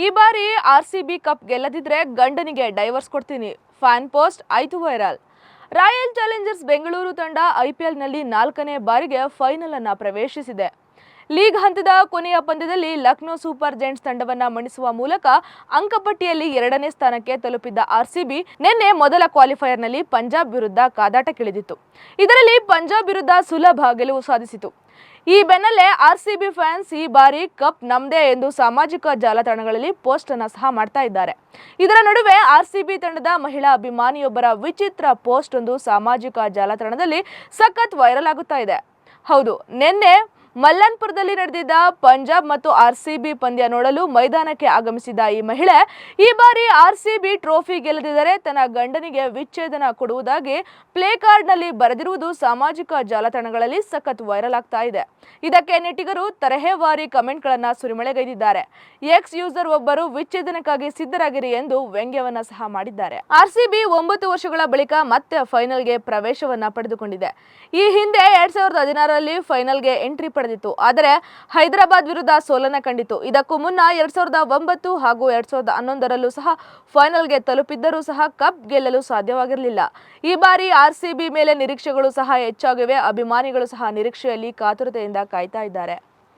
ಈ ಬಾರಿ RCB cup ಗೆಲ್ಲದಿದ್ರೆ ಗಂಡನಿಗೆ ಡೈವರ್ಸ್ ಕೊಡ್ತೀನಿ. ಫ್ಯಾನ್ ಪೋಸ್ಟ್ ಆಯ್ತು ವೈರಲ್. ರಾಯಲ್ ಚಾಲೆಂಜರ್ಸ್ ಬೆಂಗಳೂರು ತಂಡ ಐಪಿಎಲ್ನಲ್ಲಿ 4ನೇ ಬಾರಿಗೆ ಫೈನಲ್ ಅನ್ನು ಪ್ರವೇಶಿಸಿದೆ. ಲೀಗ್ ಹಂತದ ಕೊನೆಯ ಪಂದ್ಯದಲ್ಲಿ ಲಕ್ನೋ ಸೂಪರ್ ಜೈಂಟ್ಸ್ ತಂಡವನ್ನ ಮಣಿಸುವ ಮೂಲಕ ಅಂಕಪಟ್ಟಿಯಲ್ಲಿ 2ನೇ ಸ್ಥಾನಕ್ಕೆ ತಲುಪಿದ್ದ ಆರ್ಸಿಬಿ ನಿನ್ನೆ ಮೊದಲ ಕ್ವಾಲಿಫೈಯರ್ನಲ್ಲಿ ಪಂಜಾಬ್ ವಿರುದ್ಧ ಕಾದಾಟಕ್ಕಿಳಿದಿತ್ತು. ಇದರಲ್ಲಿ ಪಂಜಾಬ್ ವಿರುದ್ಧ ಸುಲಭ ಗೆಲುವು ಸಾಧಿಸಿತು. ಈ ಬೆನ್ನಲ್ಲೇ ಆರ್ಸಿಬಿ ಫ್ಯಾನ್ಸ್ ಈ ಬಾರಿ ಕಪ್ ನಮ್ದೇ ಎಂದು ಸಾಮಾಜಿಕ ಜಾಲತಾಣಗಳಲ್ಲಿ ಪೋಸ್ಟ್ ಅನ್ನು ಸಹ ಮಾಡ್ತಾ ಇದ್ದಾರೆ. ಇದರ ನಡುವೆ ಆರ್ಸಿಬಿ ತಂಡದ ಮಹಿಳಾ ಅಭಿಮಾನಿಯೊಬ್ಬರ ವಿಚಿತ್ರ ಪೋಸ್ಟ್ ಒಂದು ಸಾಮಾಜಿಕ ಜಾಲತಾಣದಲ್ಲಿ ಸಖತ್ ವೈರಲ್ ಆಗುತ್ತಾ ಇದೆ. ಹೌದು, ನಿನ್ನೆ ಮಲ್ಲನ್ಪುರದಲ್ಲಿ ನಡೆದಿದ್ದ ಪಂಜಾಬ್ ಮತ್ತು ಆರ್ಸಿಬಿ ಪಂದ್ಯ ನೋಡಲು ಮೈದಾನಕ್ಕೆ ಆಗಮಿಸಿದ ಈ ಮಹಿಳೆ ಈ ಬಾರಿ ಆರ್ಸಿಬಿ ಟ್ರೋಫಿ ಗೆಲ್ಲದಿದ್ದರೆ ತನ್ನ ಗಂಡನಿಗೆ ವಿಚ್ಛೇದನ ಕೊಡುವುದಾಗಿ ಪ್ಲೇ ಕಾರ್ಡ್ನಲ್ಲಿ ಬರೆದಿರುವುದು ಸಾಮಾಜಿಕ ಜಾಲತಾಣಗಳಲ್ಲಿ ಸಖತ್ ವೈರಲ್ ಆಗ್ತಾ ಇದೆ. ಇದಕ್ಕೆ ನೆಟ್ಟಿಗರು ತರಹೇವಾರಿ ಕಮೆಂಟ್ಗಳನ್ನು ಸುರಿಮಳೆಗೈದಿದ್ದಾರೆ. ಎಕ್ಸ್ ಯೂಸರ್ ಒಬ್ಬರು ವಿಚ್ಛೇದನಕ್ಕಾಗಿ ಸಿದ್ಧರಾಗಿರಿ ಎಂದು ವ್ಯಂಗ್ಯವನ್ನ ಸಹ ಮಾಡಿದ್ದಾರೆ. ಆರ್ಸಿಬಿ 9 ವರ್ಷಗಳ ಬಳಿಕ ಮತ್ತೆ ಫೈನಲ್ಗೆ ಪ್ರವೇಶವನ್ನ ಪಡೆದುಕೊಂಡಿದೆ. ಈ ಹಿಂದೆ 2016ರಲ್ಲಿ ಫೈನಲ್ಗೆ ಎಂಟ್ರಿ ಪಡೆದಿತ್ತು. ಆದರೆ ಹೈದರಾಬಾದ್ ವಿರುದ್ಧ ಸೋಲನ್ನ ಕಂಡಿತು. ಇದಕ್ಕೂ ಮುನ್ನ 2009 ಹಾಗೂ 2011ರಲ್ಲೂ ಸಹ ಫೈನಲ್ಗೆ ತಲುಪಿದ್ದರೂ ಸಹ ಕಪ್ ಗೆಲ್ಲಲು ಸಾಧ್ಯವಾಗಿರಲಿಲ್ಲ. ಈ ಬಾರಿ ಆರ್ಸಿಬಿ ಮೇಲೆ ನಿರೀಕ್ಷೆಗಳು ಸಹ ಹೆಚ್ಚಾಗಿವೆ. ಅಭಿಮಾನಿಗಳು ಸಹ ನಿರೀಕ್ಷೆಯಲ್ಲಿ ಕಾತುರತೆಯಿಂದ ಕಾಯ್ತಾ ಇದ್ದಾರೆ.